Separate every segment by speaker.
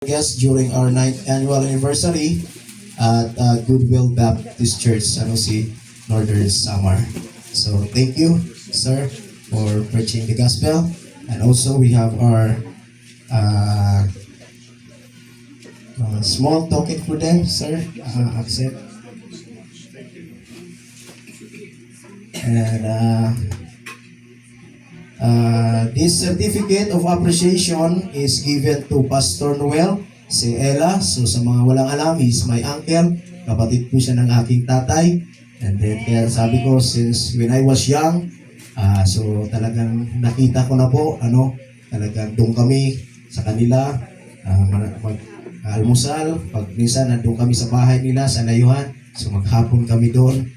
Speaker 1: Guest during our 9th annual anniversary at Goodwill Baptist Church, San Jose, Northern Samar. So thank you, sir, for preaching the gospel. And also we have our small token for them, sir. Accept. And this certificate of appreciation is given to Pastor Noel, si Ella. So sa mga walang alam, he's my uncle. Kapatid po siya ng aking tatay. And then kaya sabi ko, since when I was young, so talagang nakita ko na po, talagang doon kami sa kanila, mag-almusal. Pag minsan nandun kami sa bahay nila, sa layuhan, so maghapon kami doon.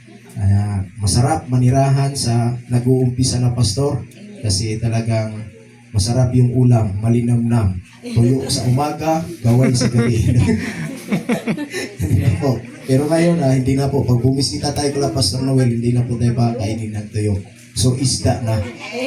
Speaker 1: Masarap manirahan sa nag-uumpisa na pastor. Kasi talagang masarap yung ulam, malinamnam. Tuyo sa umaga, gaway sa gabi. po. Pero ngayon, hindi na po. Pag bumisita tayo kala Pastor Noel, hindi na po tayo kainin ng tuyo. So, isda na.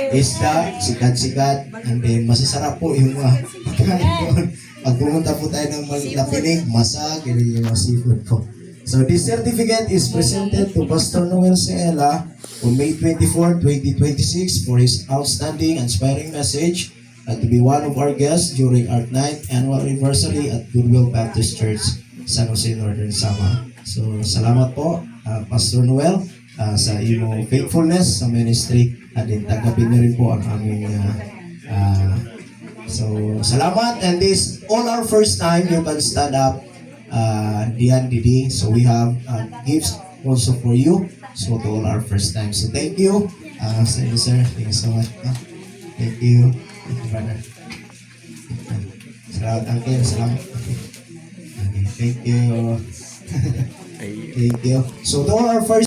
Speaker 1: Isda, sikat-sikat, and then masasarap po yung pagkain doon. Pag pumunta po tayo ng Lapinig, masag, yung mga seafood po. So, this certificate is presented to Pastor Noel Seela on May 24, 2026 for his outstanding, inspiring message and to be one of our guests during our 9th annual anniversary at Goodwill Baptist Church, San Jose, Northern Samar. So, salamat po, Pastor Noel, sa iyong faithfulness sa ministry at din tagapin niyo rin po ang aming so, salamat, and this all our first time you can stand up Dian Didi. So we have gifts also for you. So to all our first time. So thank you. Thank you, sir. Thank you so much. Thank you. Thank you, brother. Salamat, uncle. Salamat. Okay, thank you. Thank you. So to all our first